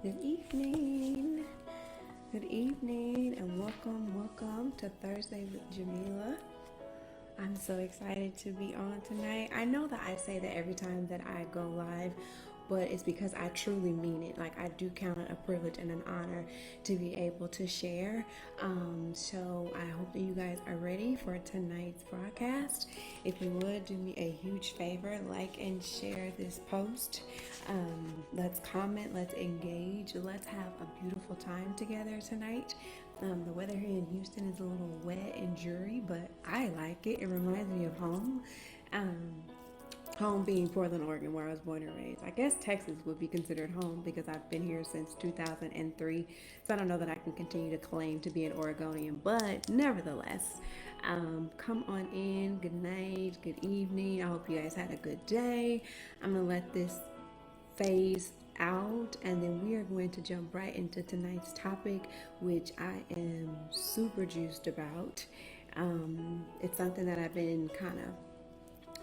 Good evening. Good evening and welcome to Thursday with Jamila. I'm so excited to be on tonight. I know that I say that every time that I go live, but it's because I truly mean it. Like, I do count it a privilege and an honor to be able to share. So I hope that you guys are ready for tonight's broadcast. If you would do me a huge favor, like and share this post. Let's comment, let's engage, let's have a beautiful time together tonight. The weather here in Houston is a little wet and dreary, but I like it. It reminds me of home. Um, Home being Portland, Oregon, where I was born and raised. I guess Texas would be considered home because I've been here since 2003. So I don't know that I can continue to claim to be an Oregonian, but nevertheless, come on in. Good night, good evening. I hope you guys had a good day. I'm going to let this phase out and then we are going to jump right into tonight's topic, which I am super juiced about. It's something that I've been kind of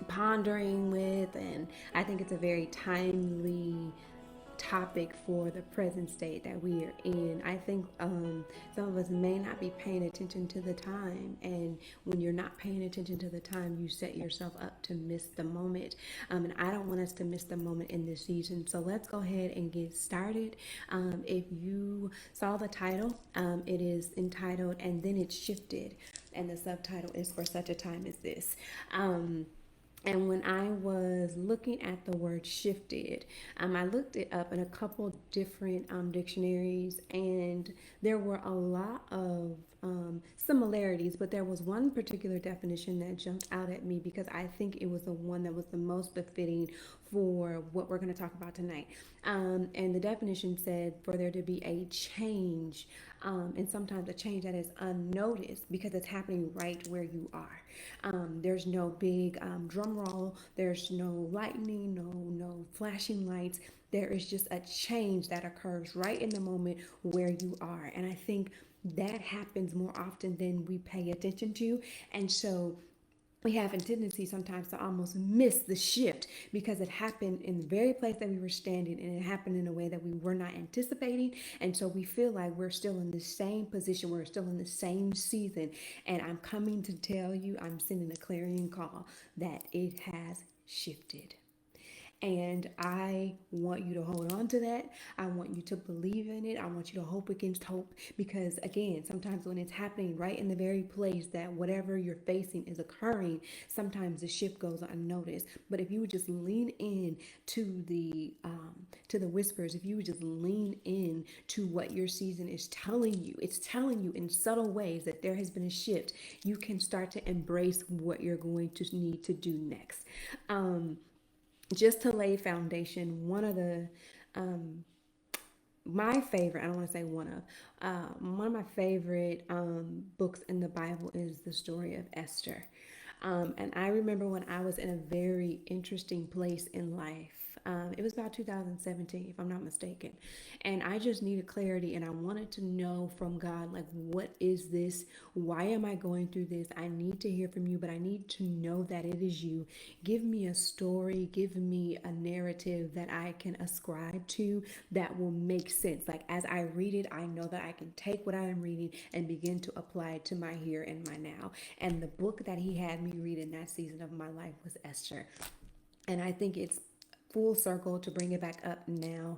pondering with, and I think it's a very timely topic for the present state that we are in. I think some of us may not be paying attention to the time, and when you're not paying attention to the time, you set yourself up to miss the moment. And I don't want us to miss the moment in this season. So let's go ahead and get started. If you saw the title, it is entitled "And Then It Shifted," and the subtitle is "For Such a Time as This." And when I was looking at the word shifted, I looked it up in a couple different dictionaries, and there were a lot of similarities, but there was one particular definition that jumped out at me because I think it was the one that was the most befitting for what we're going to talk about tonight. And the definition said for there to be a change, and sometimes a change that is unnoticed because it's happening right where you are. There's no big drum roll. There's no lightning. No flashing lights. There is just a change that occurs right in the moment where you are. And I think that happens more often than we pay attention to. And so we have a tendency sometimes to almost miss the shift because it happened in the very place that we were standing, and it happened in a way that we were not anticipating. And so we feel like we're still in the same position, we're still in the same season. And I'm coming to tell you, I'm sending a clarion call that it has shifted. And I want you to hold on to that. I want you to believe in it. I want you to hope against hope because, again, sometimes when it's happening right in the very place that whatever you're facing is occurring, sometimes the shift goes unnoticed. But if you would just lean in to the whispers, if you would just lean in to what your season is telling you, it's telling you in subtle ways that there has been a shift. You can start to embrace what you're going to need to do next. Just to lay foundation, my favorite, I don't want to say one of my favorite books in the Bible is the story of Esther. And I remember when I was in a very interesting place in life. It was about 2017, if I'm not mistaken. And I just needed clarity and I wanted to know from God, like, what is this? Why am I going through this? I need to hear from you, but I need to know that it is you. Give me a story, give me a narrative that I can ascribe to that will make sense. Like, as I read it, I know that I can take what I am reading and begin to apply it to my here and my now. And the book that he had me read in that season of my life was Esther. And I think it's full circle to bring it back up now,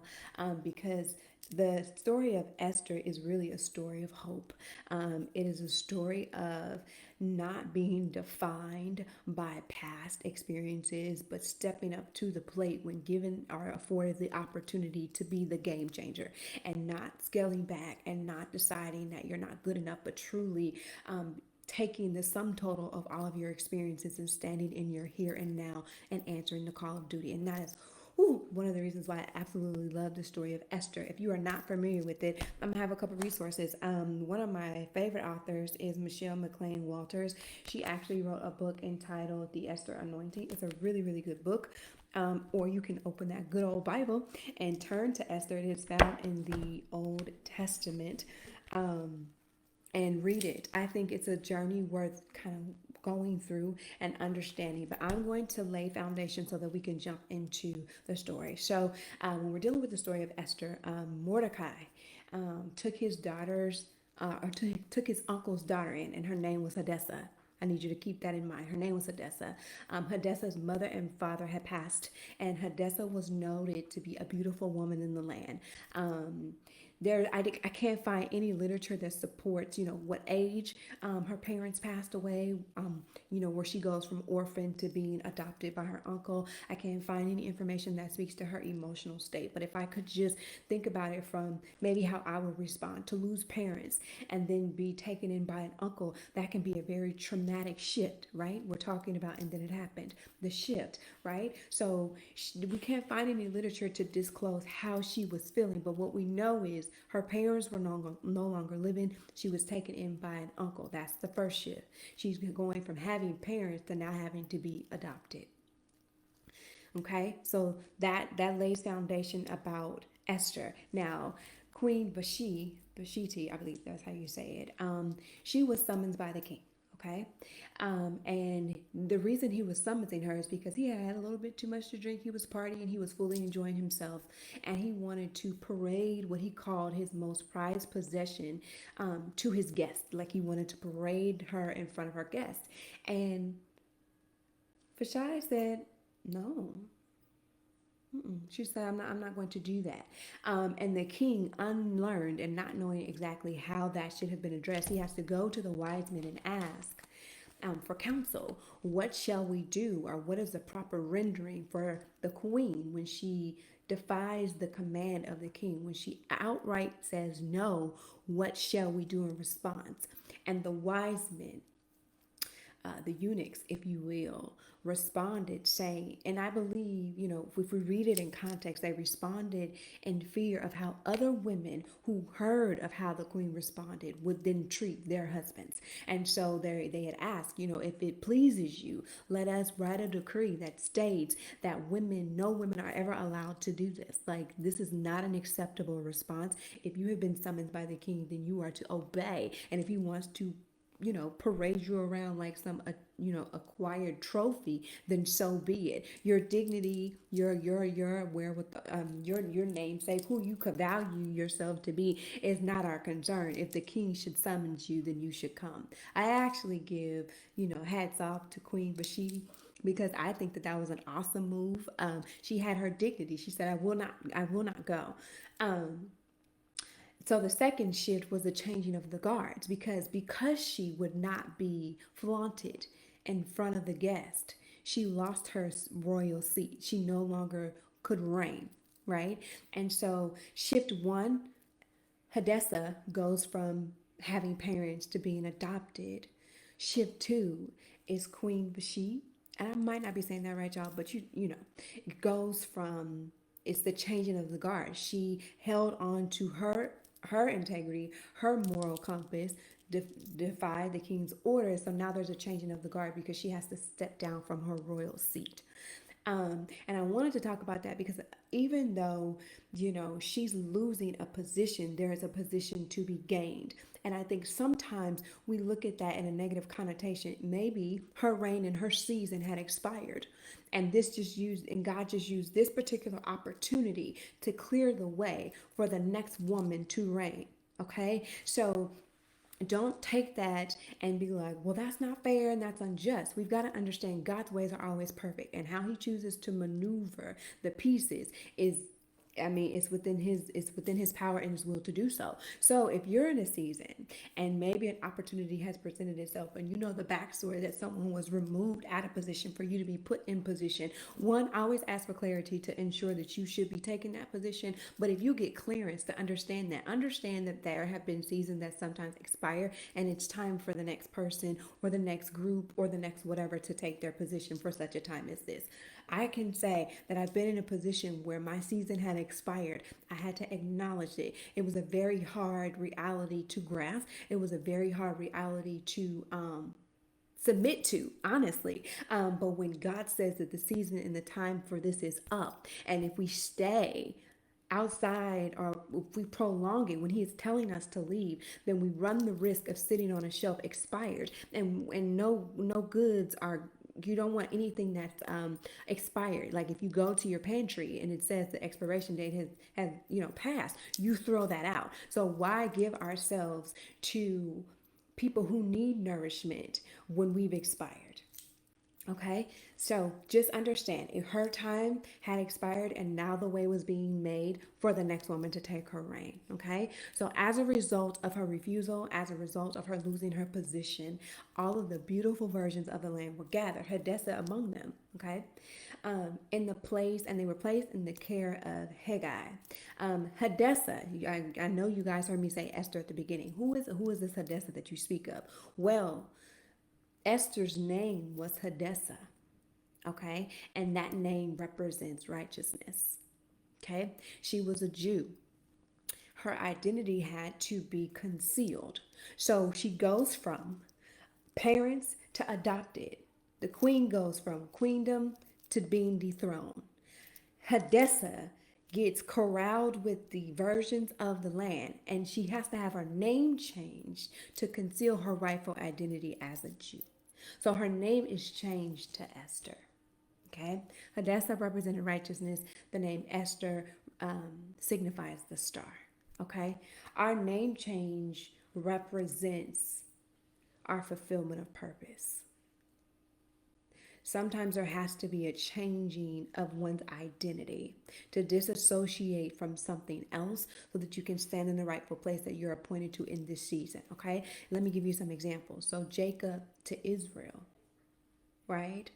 because the story of Esther is really a story of hope. It is a story of not being defined by past experiences, but stepping up to the plate when given or afforded the opportunity to be the game changer, and not scaling back and not deciding that you're not good enough, but truly taking the sum total of all of your experiences and standing in your here and now and answering the call of duty. And that is one of the reasons why I absolutely love the story of Esther. If you are not familiar with it, I'm gonna have a couple resources. One of my favorite authors is Michelle McLean Walters. She actually wrote a book entitled The Esther Anointing. It's a really, really good book. Or you can open that good old Bible and turn to Esther. It is found in the Old Testament. and read it. I think it's a journey worth kind of going through and understanding. But I'm going to lay foundation so that we can jump into the story. So when we're dealing with the story of Esther, Mordecai took his daughter's took his uncle's daughter in, and her name was Hadassah. I need you to keep that in mind. Her name was Hadassah. Hadassah's mother and father had passed, and Hadassah was noted to be a beautiful woman in the land. I can't find any literature that supports, what age her parents passed away, where she goes from orphan to being adopted by her uncle. I can't find any information that speaks to her emotional state. But if I could just think about it from maybe how I would respond to lose parents and then be taken in by an uncle, that can be a very traumatic shift, right? We're talking about, and then it happened, the shift, right? So we can't find any literature to disclose how she was feeling, but what we know is her parents were no longer living. She was taken in by an uncle. That's the first shift. She's going from having parents to now having to be adopted. Okay, so that lays foundation about Esther. Now, Queen Vashti, I believe that's how you say it. She was summoned by the king. Okay, and the reason he was summoning her is because he had a little bit too much to drink. He was partying. He was fully enjoying himself, and he wanted to parade what he called his most prized possession to his guests. Like he wanted to parade her in front of her guests, and Vashti said, "No, she said, I'm not going to do that." And the king, unlearned and not knowing exactly how that should have been addressed, he has to go to the wise men and ask for counsel. What shall we do? Or what is the proper rendering for the queen when she defies the command of the king? When she outright says no, what shall we do in response? And the wise men, the eunuchs, if you will, responded saying, and I believe, if we read it in context, they responded in fear of how other women who heard of how the queen responded would then treat their husbands. And so they had asked, if it pleases you, let us write a decree that states that no women are ever allowed to do this. Like, this is not an acceptable response. If you have been summoned by the king, then you are to obey. And if he wants to parade you around like some, acquired trophy, then so be it. Your dignity, your wherewithal, your namesake, who you could value yourself to be, is not our concern. If the king should summons you, then you should come. I actually give, hats off to Queen Vashi, because I think that was an awesome move. She had her dignity. She said, I will not go. So the second shift was the changing of the guards, because she would not be flaunted in front of the guest. She lost her royal seat. She no longer could reign, right? And so shift one, Hadassah goes from having parents to being adopted. Shift two is Queen Bashi. And I might not be saying that right, y'all, but it goes from, it's the changing of the guard. She held on to her integrity, her moral compass, defied the king's orders. So now there's a changing of the guard because she has to step down from her royal seat. And I wanted to talk about that because even though, she's losing a position, there is a position to be gained. And I think sometimes we look at that in a negative connotation. Maybe her reign and her season had expired. And God just used this particular opportunity to clear the way for the next woman to reign. Okay. So don't take that and be like, well, that's not fair and that's unjust. We've got to understand God's ways are always perfect, and how he chooses to maneuver the pieces is, it's within his power and his will to do so. So if you're in a season and maybe an opportunity has presented itself, and the backstory that someone was removed out of position for you to be put in position, one, always ask for clarity to ensure that you should be taking that position. But if you get clearance to understand that there have been seasons that sometimes expire, and it's time for the next person or the next group or the next whatever to take their position for such a time as this. I can say that I've been in a position where my season had expired. I had to acknowledge it. It was a very hard reality to grasp. It was a very hard reality to submit to, honestly. But when God says that the season and the time for this is up, and if we stay outside, or if we prolong it when he is telling us to leave, then we run the risk of sitting on a shelf expired, and no goods are, you don't want anything that's expired. Like if you go to your pantry and it says the expiration date has passed, you throw that out. So why give ourselves to people who need nourishment when we've expired? Okay, so just understand if her time had expired and now the way was being made for the next woman to take her reign. Okay, so as a result of her refusal, as a result of her losing her position, all of the beautiful virgins of the land were gathered, Hadassah among them. Okay, in the place, and they were placed in the care of Haggai. Hadassah, I know you guys heard me say Esther at the beginning. Who is this Hadassah that you speak of? Well, Esther's name was Hadassah, okay? And that name represents righteousness, okay? She was a Jew. Her identity had to be concealed. So she goes from parents to adopted. The queen goes from queendom to being dethroned. Hadassah gets corralled with the virgins of the land, and she has to have her name changed to conceal her rightful identity as a Jew. So her name is changed to Esther. Okay, Hadassah represented righteousness. The name Esther signifies the star. Okay, our name change represents our fulfillment of purpose. Sometimes there has to be a changing of one's identity to disassociate from something else so that you can stand in the rightful place that you're appointed to in this season. Okay, let me give you some examples. So Jacob to Israel, right?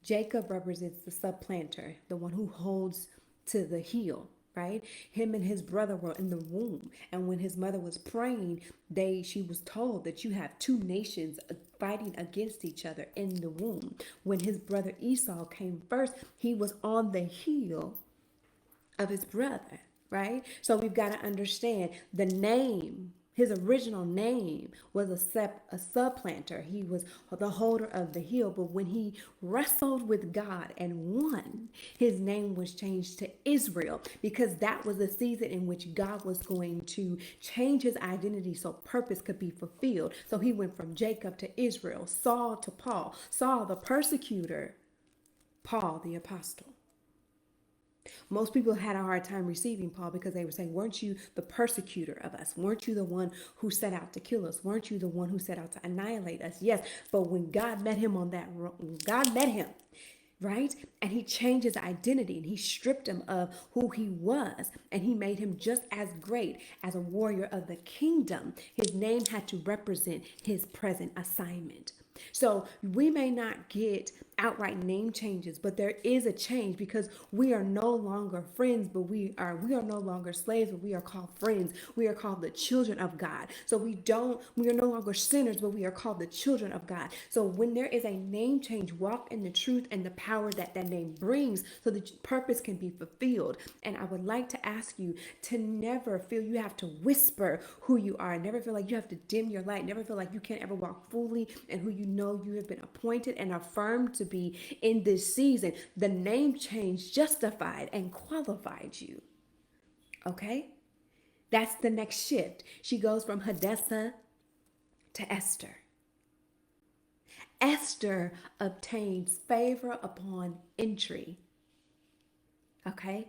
Jacob represents the supplanter, the one who holds to the heel, right? Him and his brother were in the womb, and when his mother was praying, she was told that you have two nations fighting against each other in the womb. When his brother Esau came first, he was on the heel of his brother, right? So we've got to understand the name. His original name was a supplanter. He was the holder of the heel. But when he wrestled with God and won, his name was changed to Israel, because that was the season in which God was going to change his identity so purpose could be fulfilled. So he went from Jacob to Israel, Saul to Paul, Saul the persecutor, Paul the apostle. Most people had a hard time receiving Paul because they were saying, weren't you the persecutor of us? Weren't you the one who set out to kill us? Weren't you the one who set out to annihilate us? Yes, but when God met him God met him, right? And he changed his identity and he stripped him of who he was, and he made him just as great as a warrior of the kingdom. His name had to represent his present assignment. So we may not get outright name changes, but there is a change because we are no longer friends, but we are no longer slaves, but we are called friends. We are called the children of God. So we are no longer sinners, but we are called the children of God. So when there is a name change, walk in the truth and the power that that name brings so that purpose can be fulfilled. And I would like to ask you to never feel you have to whisper who you are. Never feel like you have to dim your light. Never feel like you can't ever walk fully in who you know you have been appointed and affirmed to be in this season. The name change justified and qualified you. Okay? That's the next shift. She goes from Hadassah to Esther. Esther obtains favor upon entry. Okay?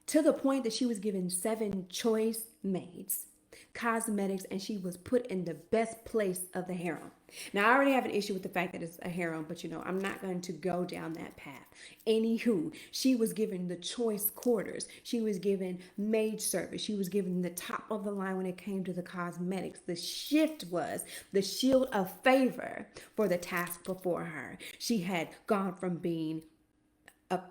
To the point that she was given 7 choice maids, cosmetics, and she was put in the best place of the harem. Now, I already have an issue with the fact that it's a harem, but I'm not going to go down that path. Anywho, she was given the choice quarters. She was given maid service. She was given the top of the line when it came to the cosmetics. The shift was the shield of favor for the task before her. She had gone from being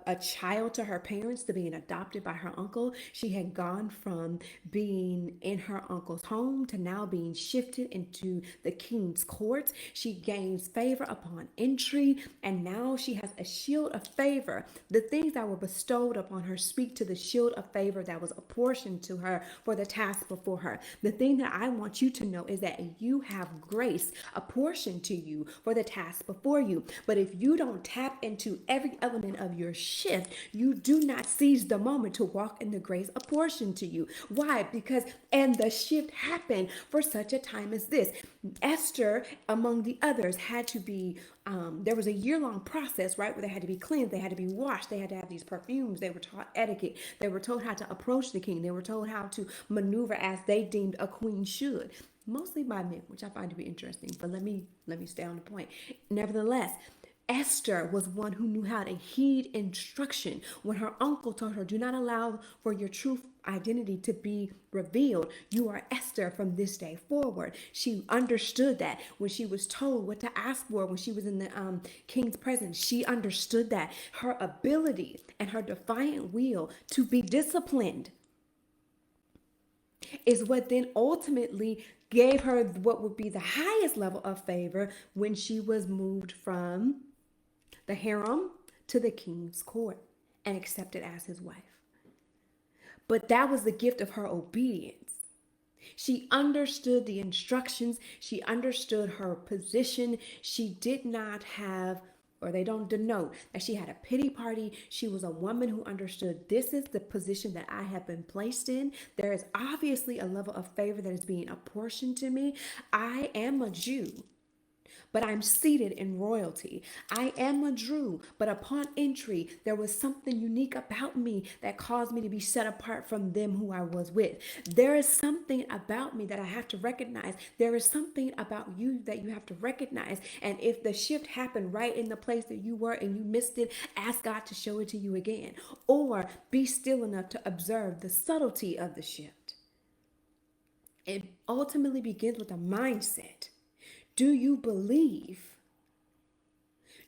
a child to her parents to being adopted by her uncle. She had gone from being in her uncle's home to now being shifted into the king's court. She gains favor upon entry, and now she has a shield of favor. The things that were bestowed upon her speak to the shield of favor that was apportioned to her for the task before her. The thing that I want you to know is that you have grace apportioned to you for the task before you. But if you don't tap into every element of your your shift, you do not seize the moment to walk in the grace apportioned to you. Why? Because, and the shift happened for such a time as this. Esther, among the others, had to be, there was a year-long process, right, where they had to be cleansed, they had to be washed, they had to have these perfumes, they were taught etiquette, they were told how to approach the king, they were told how to maneuver as they deemed a queen should, mostly by men, which I find to be interesting. But let me stay on the point. Nevertheless, Esther was one who knew how to heed instruction. When her uncle told her, "Do not allow for your true identity to be revealed. You are Esther from this day forward." She understood that. When she was told what to ask for when she was in the king's presence, she understood that. Her ability and her defiant will to be disciplined is what then ultimately gave her what would be the highest level of favor when she was moved from the harem to the king's court and accepted as his wife. But that was the gift of her obedience. She understood the instructions. She understood her position. She did not have, or they don't denote that she had a pity party. She was a woman who understood, this is the position that I have been placed in. There is obviously a level of favor that is being apportioned to me. I am a Jew, but I'm seated in royalty. I am a Jew, but upon entry, there was something unique about me that caused me to be set apart from them who I was with. There is something about me that I have to recognize. There is something about you that you have to recognize. And if the shift happened right in the place that you were and you missed it, ask God to show it to you again. Or be still enough to observe the subtlety of the shift. It ultimately begins with a mindset. Do you believe?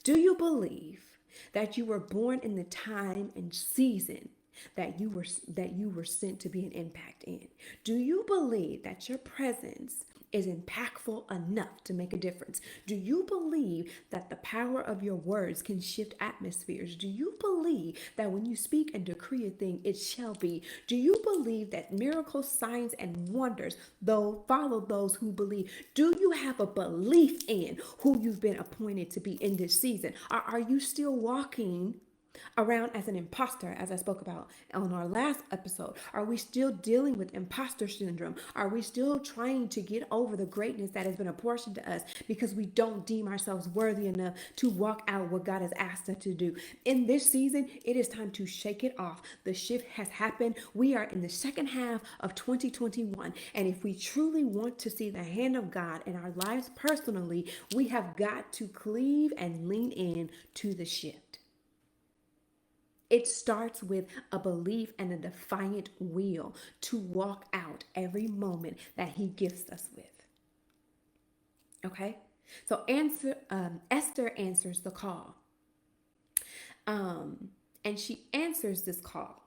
Do you believe that you were born in the time and season that you were sent to be an impact in? Do you believe that your presence is impactful enough to make a difference? Do you believe that the power of your words can shift atmospheres? Do you believe that when you speak and decree a thing, it shall be? Do you believe that miracles, signs, and wonders, though, follow those who believe? Do you have a belief in who you've been appointed to be in this season? Or are you still walking around as an imposter, as I spoke about on our last episode? Are we still dealing with imposter syndrome? Are we still trying to get over the greatness that has been apportioned to us because we don't deem ourselves worthy enough to walk out what God has asked us to do? In this season, it is time to shake it off. The shift has happened. We are in the second half of 2021. And if we truly want to see the hand of God in our lives personally, we have got to cleave and lean in to the shift. It starts with a belief and a defiant will to walk out every moment that he gifts us with. Okay? So Esther answers the call. And she answers this call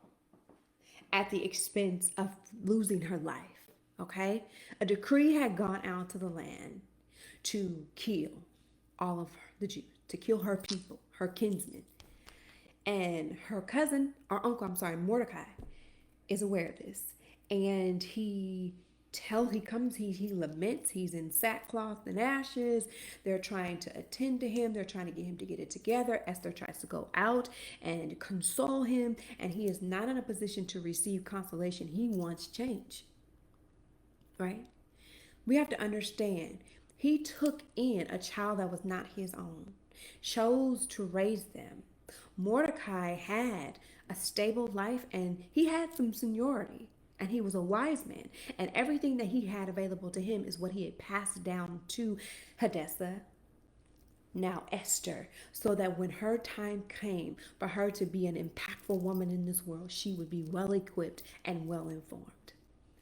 at the expense of losing her life. Okay? A decree had gone out to the land to kill all of the Jews, to kill her people, her kinsmen. And her cousin, or uncle, Mordecai, is aware of this. And he laments, he's in sackcloth and ashes. They're trying to attend to him. They're trying to get him to get it together. Esther tries to go out and console him. And he is not in a position to receive consolation. He wants change, right? We have to understand, he took in a child that was not his own, chose to raise them. Mordecai had a stable life and he had some seniority and he was a wise man. And everything that he had available to him is what he had passed down to Hadassah, now Esther, so that when her time came for her to be an impactful woman in this world, she would be well equipped and well informed.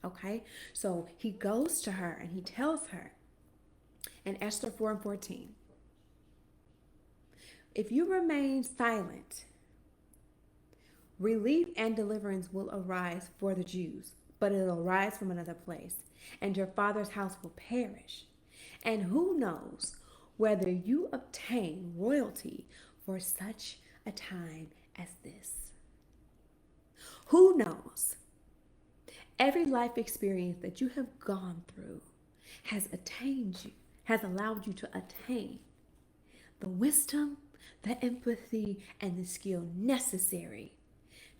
Okay, so he goes to her and he tells her in Esther 4:14, if you remain silent, relief and deliverance will arise for the Jews, but it'll arise from another place, and your father's house will perish. And who knows whether you obtain royalty for such a time as this? Who knows? Every life experience that you have gone through has allowed you to attain the wisdom, the empathy and the skill necessary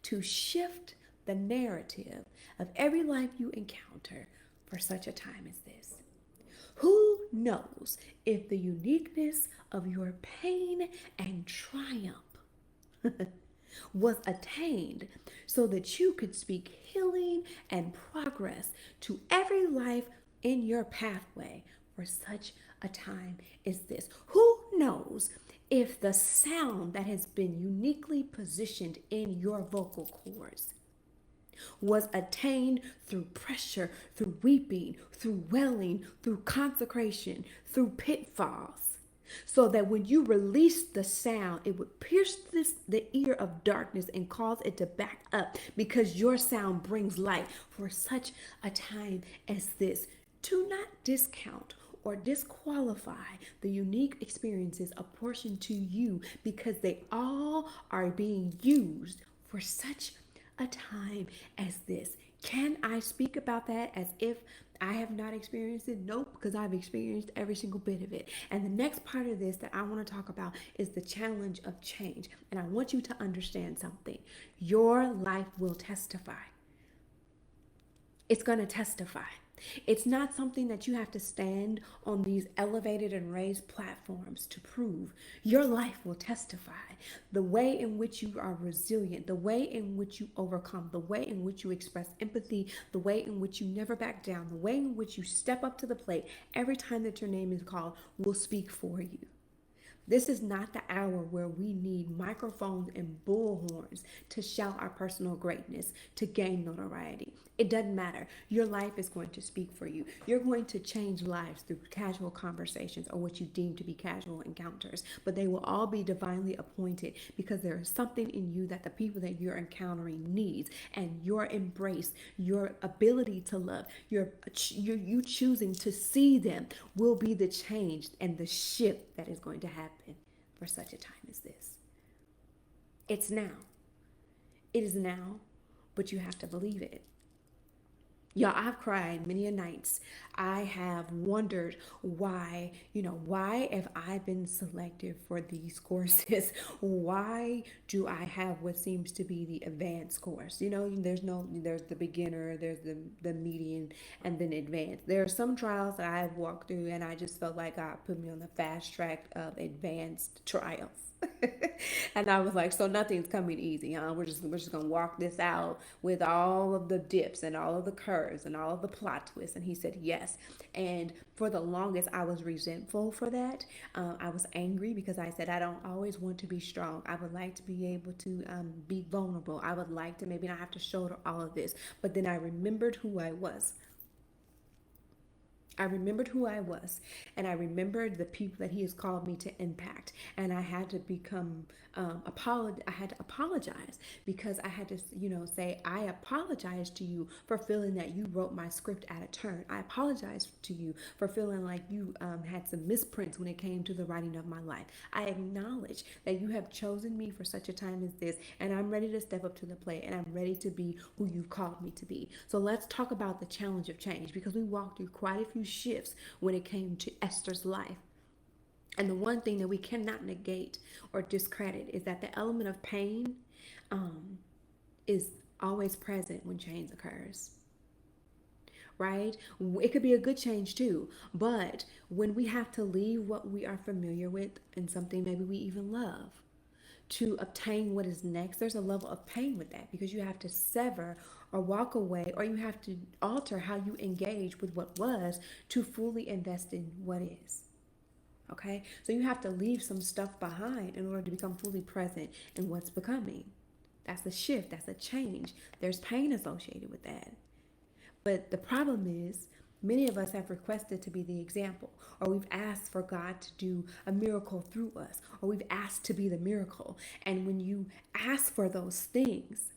to shift the narrative of every life you encounter for such a time as this. Who knows if the uniqueness of your pain and triumph was attained so that you could speak healing and progress to every life in your pathway for such a time as this? Who knows if the sound that has been uniquely positioned in your vocal cords was attained through pressure, through weeping, through wailing, through consecration, through pitfalls, so that when you release the sound, it would pierce the ear of darkness and cause it to back up, because your sound brings light for such a time as this. Do not discount or disqualify the unique experiences apportioned to you, because they all are being used for such a time as this. Can I speak about that as if I have not experienced it? Nope, because I've experienced every single bit of it. And the next part of this that I want to talk about is the challenge of change. And I want you to understand something. Your life will testify. It's going to testify. It's not something that you have to stand on these elevated and raised platforms to prove. Your life will testify. The way in which you are resilient, the way in which you overcome, the way in which you express empathy, the way in which you never back down, the way in which you step up to the plate every time that your name is called will speak for you. This is not the hour where we need microphones and bullhorns to shout our personal greatness, to gain notoriety. It doesn't matter. Your life is going to speak for you. You're going to change lives through casual conversations or what you deem to be casual encounters, but they will all be divinely appointed, because there is something in you that the people that you're encountering needs, and your embrace, your ability to love, you choosing to see them will be the change and the shift that is going to happen for such a time as this. It's now. It is now, but you have to believe it. Y'all, I've cried many a nights. I have wondered why have I been selected for these courses? Why do I have what seems to be the advanced course? There's the beginner, there's the median, and then advanced. There are some trials that I've walked through and I just felt like God put me on the fast track of advanced trials. And I was like, so nothing's coming easy, huh? We're just gonna walk this out with all of the dips and all of the curves and all of the plot twists. And he said yes. And for the longest, I was resentful for that. I was angry because I said I don't always want to be strong. I would like to be able to be vulnerable. I would like to maybe not have to shoulder all of this. But then I remembered who I was. I remembered who I was, and I remembered the people that he has called me to impact. And I had to I had to apologize, because I had to, say, I apologize to you for feeling that you wrote my script out of turn. I apologize to you for feeling like you had some misprints when it came to the writing of my life. I acknowledge that you have chosen me for such a time as this, and I'm ready to step up to the plate, and I'm ready to be who you've called me to be. So let's talk about the challenge of change, because we walked through quite a few shifts when it came to Esther's life. And the one thing that we cannot negate or discredit is that the element of pain is always present when change occurs. Right? It could be a good change too, but when we have to leave what we are familiar with and something maybe we even love to obtain what is next, there's a level of pain with that, because you have to sever or walk away, or you have to alter how you engage with what was to fully invest in what is. Okay, so you have to leave some stuff behind in order to become fully present in what's becoming. That's a shift, that's a change. There's pain associated with that. But the problem is, many of us have requested to be the example, or we've asked for God to do a miracle through us, or we've asked to be the miracle. And when you ask for those things,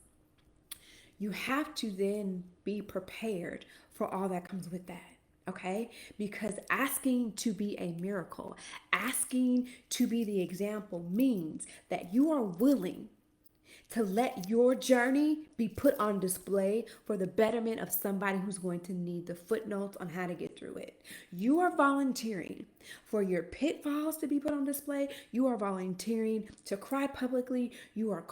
you have to then be prepared for all that comes with that. Okay? Because asking to be a miracle, asking to be the example means that you are willing to let your journey be put on display for the betterment of somebody who's going to need the footnotes on how to get through it. You are volunteering for your pitfalls to be put on display. You are volunteering to cry publicly. You are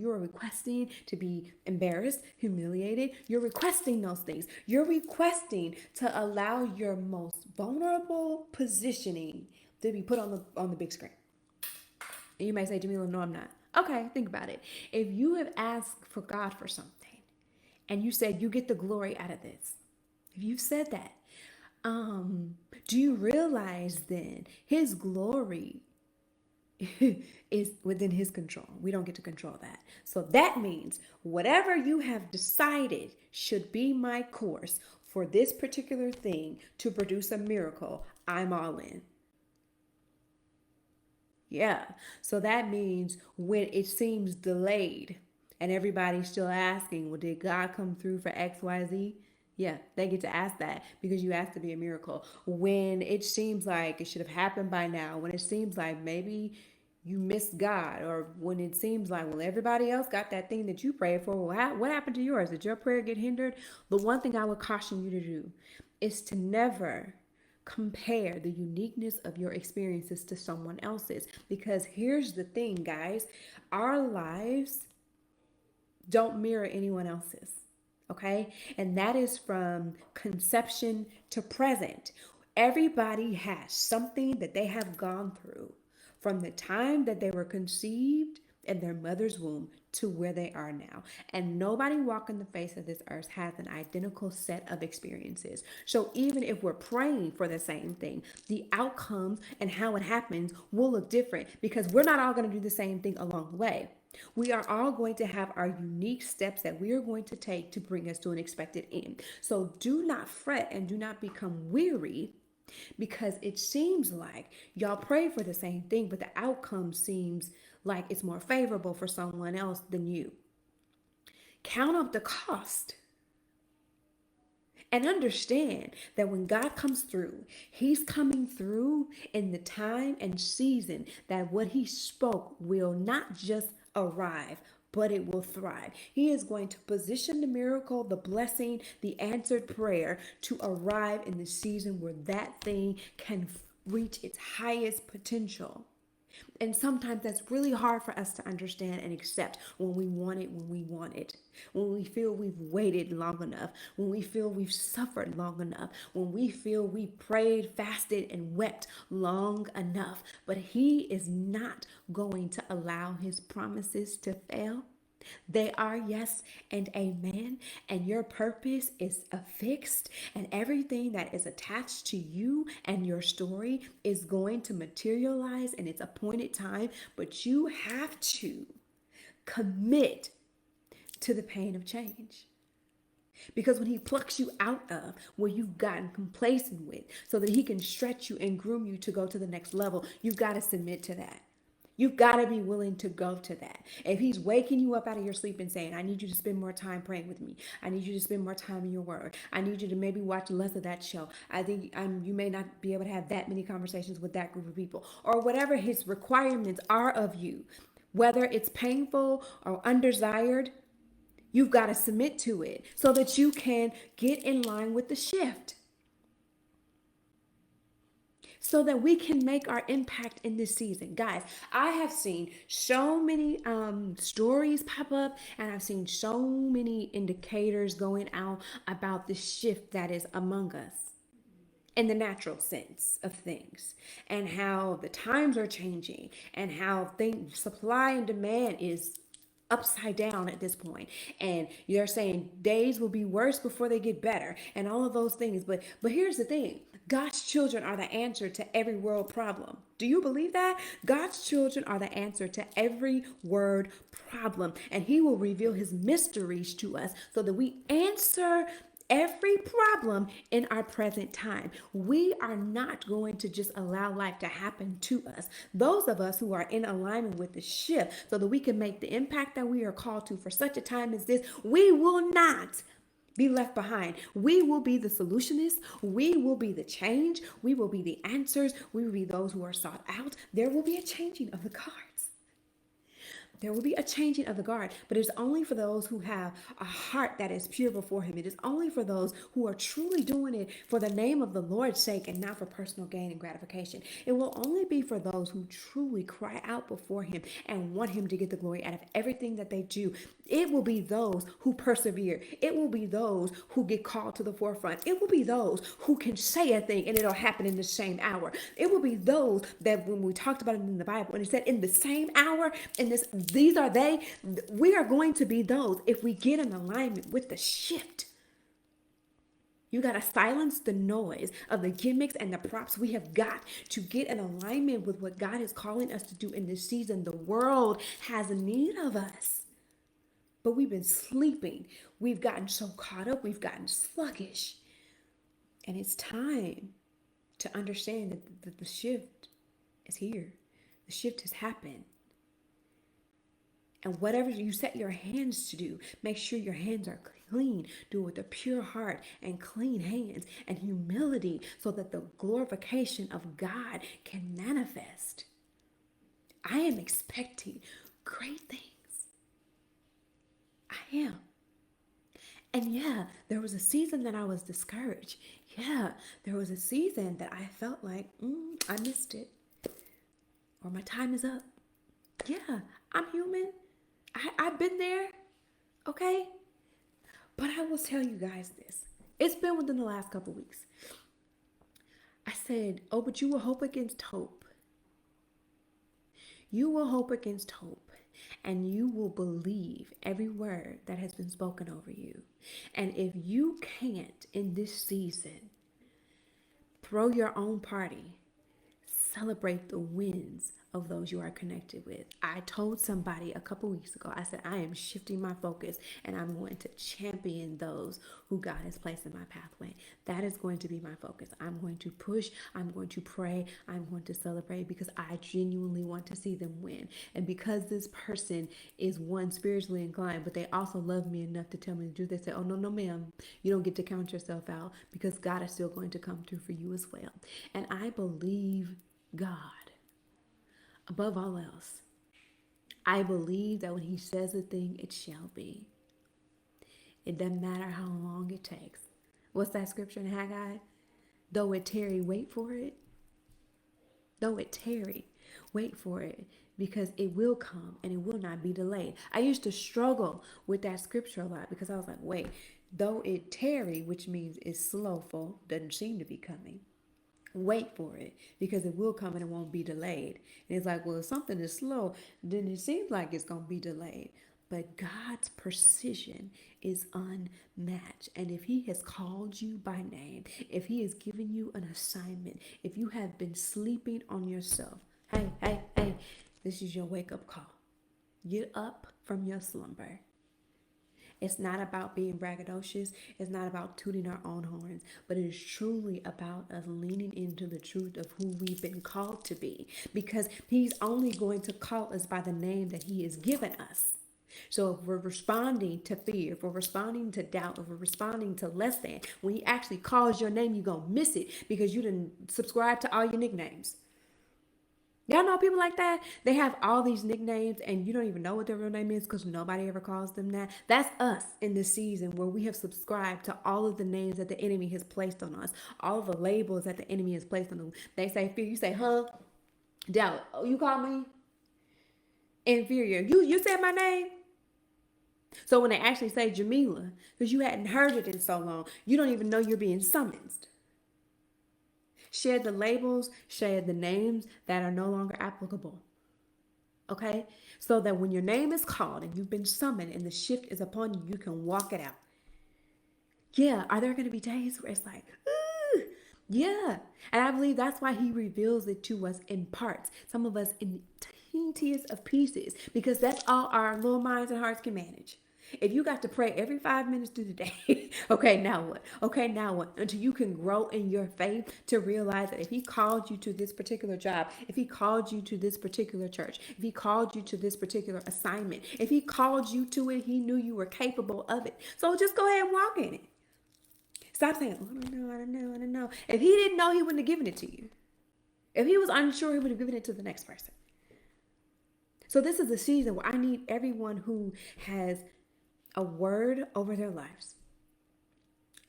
requesting to be embarrassed, humiliated. You're requesting those things. You're requesting to allow your most vulnerable positioning to be put on the big screen. And you may say, Jamila, no, I'm not. Okay, think about it. If you have asked for God for something and you said you get the glory out of this, if you said that, do you realize then his glory is within his control? We don't get to control that. So that means whatever you have decided should be my course for this particular thing to produce a miracle, I'm all in. Yeah. So that means when it seems delayed and everybody's still asking, well, did God come through for XYZ? Yeah, they get to ask that because you asked to be a miracle. When it seems like it should have happened by now, when it seems like maybe you missed God, or when it seems like, well, everybody else got that thing that you prayed for. Well, what happened to yours? Did your prayer get hindered? The one thing I would caution you to do is to never compare the uniqueness of your experiences to someone else's. Because here's the thing, guys, our lives don't mirror anyone else's. Okay? And that is from conception to present. Everybody has something that they have gone through from the time that they were conceived in their mother's womb to where they are now. And nobody walking the face of this earth has an identical set of experiences. So even if we're praying for the same thing, the outcomes and how it happens will look different because we're not all going to do the same thing along the way. We are all going to have our unique steps that we are going to take to bring us to an expected end. So do not fret and do not become weary because it seems like y'all pray for the same thing, but the outcome seems like it's more favorable for someone else than you. Count up the cost and understand that when God comes through, he's coming through in the time and season that what he spoke will not just arrive, but it will thrive. He is going to position the miracle, the blessing, the answered prayer to arrive in the season where that thing can reach its highest potential. And sometimes that's really hard for us to understand and accept when we want it, when we feel we've waited long enough, when we feel we've suffered long enough, when we feel we prayed, fasted, and wept long enough. But he is not going to allow his promises to fail. They are yes and amen, and your purpose is affixed, and everything that is attached to you and your story is going to materialize in its appointed time. But you have to commit to the pain of change. Because when he plucks you out of where you've gotten complacent with, so that he can stretch you and groom you to go to the next level, you've got to submit to that. You've got to be willing to go to that. If he's waking you up out of your sleep and saying, I need you to spend more time praying with me. I need you to spend more time in your word. I need you to maybe watch less of that show. I think you may not be able to have that many conversations with that group of people. Or whatever his requirements are of you, whether it's painful or undesired, you've got to submit to it so that you can get in line with the shift, so that we can make our impact in this season. Guys, I have seen so many stories pop up, and I've seen so many indicators going out about the shift that is among us in the natural sense of things, and how the times are changing, and how things, supply and demand is upside down at this point, and you're saying days will be worse before they get better, and all of those things. But here's the thing: God's children are the answer to every world problem. Do you believe that? God's children are the answer to every word problem, and he will reveal his mysteries to us so that we answer every problem in our present time. We are not going to just allow life to happen to us. Those of us who are in alignment with the shift so that we can make the impact that we are called to for such a time as this, we will not be left behind. We will be the solutionists. We will be the change. We will be the answers. We will be those who are sought out. There will be a changing of the cards. There will be a changing of the guard, but it's only for those who have a heart that is pure before Him. It is only for those who are truly doing it for the name of the Lord's sake and not for personal gain and gratification. It will only be for those who truly cry out before Him and want Him to get the glory out of everything that they do. It will be those who persevere. It will be those who get called to the forefront. It will be those who can say a thing and it'll happen in the same hour. It will be those that when we talked about it in the Bible, and it said in the same hour, in this, these are they. We are going to be those if we get in alignment with the shift. You got to silence the noise of the gimmicks and the props. We have got to get in alignment with what God is calling us to do in this season. The world has need of us. But we've been sleeping. We've gotten so caught up. We've gotten sluggish. And it's time to understand that the shift is here. The shift has happened. And whatever you set your hands to do, make sure your hands are clean. Do it with a pure heart and clean hands and humility so that the glorification of God can manifest. I am expecting great things. I am. And yeah, there was a season that I was discouraged. Yeah, there was a season that I felt like, I missed it. Or my time is up. Yeah, I'm human. I've been there. Okay? But I will tell you guys this. It's been within the last couple weeks. I said, oh, but you will hope against hope. You will hope against hope. And you will believe every word that has been spoken over you. And if you can't in this season throw your own party, celebrate the wins of those you are connected with. I told somebody a couple weeks ago, I said, I am shifting my focus and I'm going to champion those who God has placed in my pathway. That is going to be my focus. I'm going to push, I'm going to pray, I'm going to celebrate because I genuinely want to see them win. And because this person is one spiritually inclined, but they also love me enough to tell me the truth, they say, oh, no, ma'am, you don't get to count yourself out because God is still going to come through for you as well. And I believe God. Above all else, I believe that when He says a thing, it shall be. It doesn't matter how long it takes. What's that scripture in Haggai? Though it tarry, wait for it. Though it tarry, wait for it, because it will come and it will not be delayed. I used to struggle with that scripture a lot because I was like, wait, though it tarry, which means it's slowful, doesn't seem to be coming. Wait for it because it will come and it won't be delayed. And it's like, well, if something is slow, then it seems like it's going to be delayed. But God's precision is unmatched. And if He has called you by name, if He has given you an assignment, if you have been sleeping on yourself, hey, this is your wake up call. Get up from your slumber. It's not about being braggadocious. It's not about tooting our own horns, but it is truly about us leaning into the truth of who we've been called to be, because He's only going to call us by the name that He has given us. So if we're responding to fear, if we're responding to doubt, if we're responding to less than, when He actually calls your name, you're going to miss it because you didn't subscribe to all your nicknames. Y'all know people like that? They have all these nicknames and you don't even know what their real name is because nobody ever calls them that. That's us in this season where we have subscribed to all of the names that the enemy has placed on us, all of the labels that the enemy has placed on them. They say fear, you say, huh? Doubt. Oh, you call me inferior. You said my name? So when they actually say Jamila, because you hadn't heard it in so long, you don't even know you're being summoned. Share the labels, share the names that are no longer applicable. Okay? So that when your name is called and you've been summoned and the shift is upon you, you can walk it out. Yeah, are there going to be days where it's like, yeah. And I believe that's why He reveals it to us in parts. Some of us in teentiest of pieces, because that's all our little minds and hearts can manage. If you got to pray every 5 minutes through the day, okay, now what? Okay, now what? Until you can grow in your faith to realize that if He called you to this particular job, if He called you to this particular church, if He called you to this particular assignment, if He called you to it, He knew you were capable of it. So just go ahead and walk in it. Stop saying, oh, I don't know. If He didn't know, He wouldn't have given it to you. If He was unsure, He would have given it to the next person. So this is a season where I need everyone who has a word over their lives,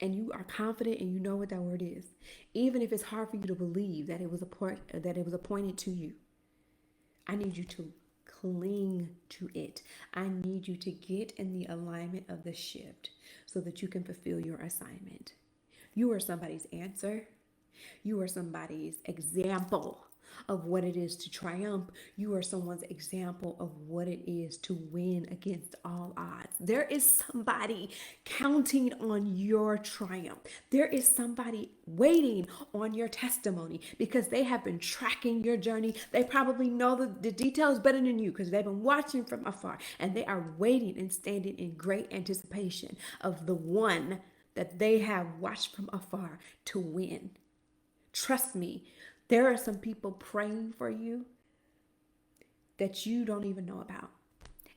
and you are confident and you know what that word is, even if it's hard for you to believe that it was appointed to you. I need you to cling to it. I need you to get in the alignment of the shift so that you can fulfill your assignment. You are somebody's answer. You are somebody's example of what it is to triumph. You are someone's example of what it is to win against all odds. There is somebody counting on your triumph. There is somebody waiting on your testimony because they have been tracking your journey. They probably know the details better than you because they've been watching from afar, and they are waiting and standing in great anticipation of the one that they have watched from afar to win. Trust me, there are some people praying for you that you don't even know about.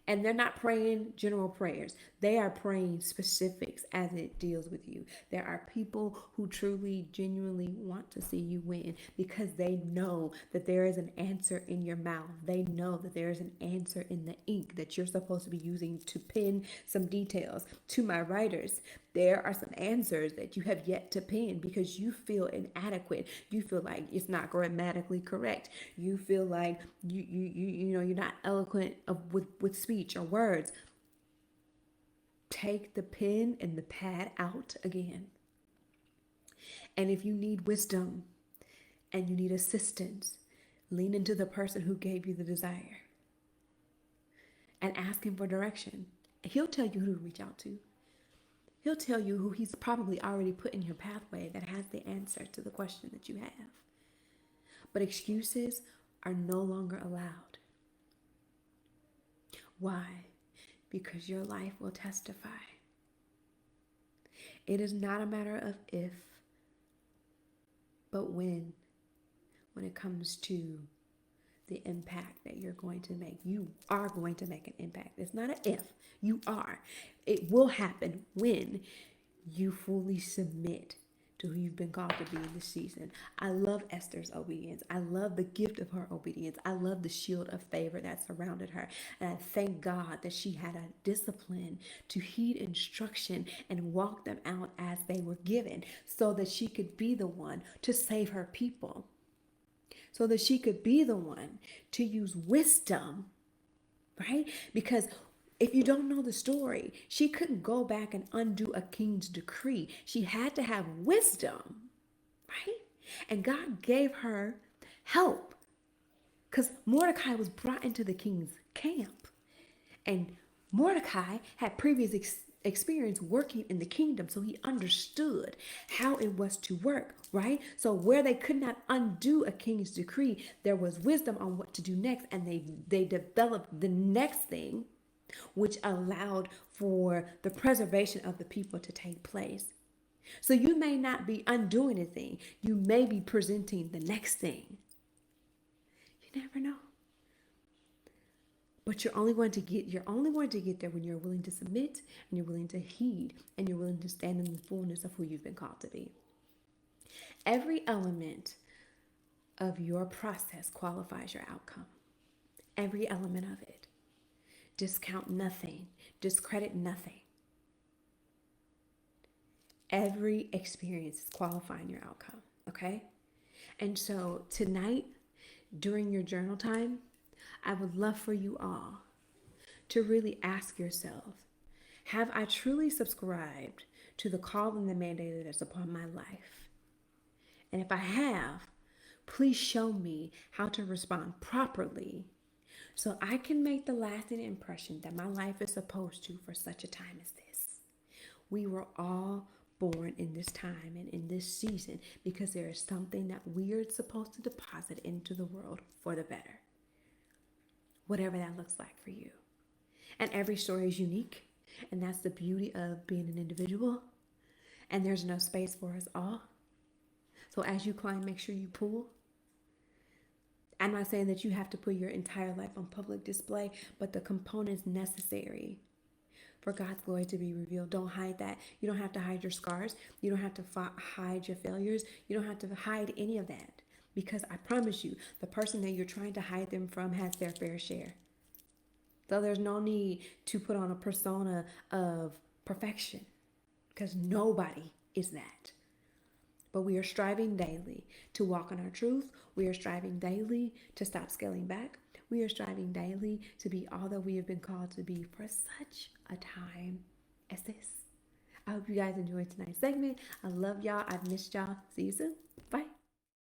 And they're not praying general prayers. They are praying specifics as it deals with you. There are people who truly, genuinely want to see you win because they know that there is an answer in your mouth. They know that there is an answer in the ink that you're supposed to be using to pen some details. To my writers, there are some answers that you have yet to pen because you feel inadequate. You feel like it's not grammatically correct. You feel like you're not eloquent with speech or words. Take the pen and the pad out again. And if you need wisdom and you need assistance, lean into the person who gave you the desire and ask him for direction. He'll tell you who to reach out to. He'll tell you who he's probably already put in your pathway that has the answer to the question that you have. But excuses are no longer allowed. Why? Because your life will testify. It is not a matter of if, but when it comes to the impact that you're going to make. You are going to make an impact. It's not an if, you are. It will happen when you fully submit to who you've been called to be in this season. I love Esther's obedience. I love the gift of her obedience. I love the shield of favor that surrounded her. And I thank God that she had a discipline to heed instruction and walk them out as they were given so that she could be the one to save her people. So that she could be the one to use wisdom, right? Because if you don't know the story, she couldn't go back and undo a king's decree. She had to have wisdom, right? And God gave her help because Mordecai was brought into the king's camp. And Mordecai had previous experience working in the kingdom, so he understood how it was to work, right? So where they could not undo a king's decree, there was wisdom on what to do next, and they developed the next thing, which allowed for the preservation of the people to take place. So you may not be undoing anything, you may be presenting the next thing. You never know. But you're only going to get there when you're willing to submit and you're willing to heed and you're willing to stand in the fullness of who you've been called to be. Every element of your process qualifies your outcome. Every element of it. Discount nothing, discredit nothing. Every experience is qualifying your outcome, okay? And so tonight, during your journal time, I would love for you all to really ask yourself, have I truly subscribed to the call and the mandate that is upon my life? And if I have, please show me how to respond properly so I can make the lasting impression that my life is supposed to for such a time as this. We were all born in this time and in this season because there is something that we are supposed to deposit into the world for the better. Whatever that looks like for you. And every story is unique. And that's the beauty of being an individual. And there's no space for us all. So as you climb, make sure you pull. I'm not saying that you have to put your entire life on public display, but the components necessary for God's glory to be revealed. Don't hide that. You don't have to hide your scars. You don't have to hide your failures. You don't have to hide any of that. Because I promise you, the person that you're trying to hide them from has their fair share. So there's no need to put on a persona of perfection because nobody is that. But we are striving daily to walk in our truth. We are striving daily to stop scaling back. We are striving daily to be all that we have been called to be for such a time as this. I hope you guys enjoyed tonight's segment. I love y'all. I've missed y'all. See you soon.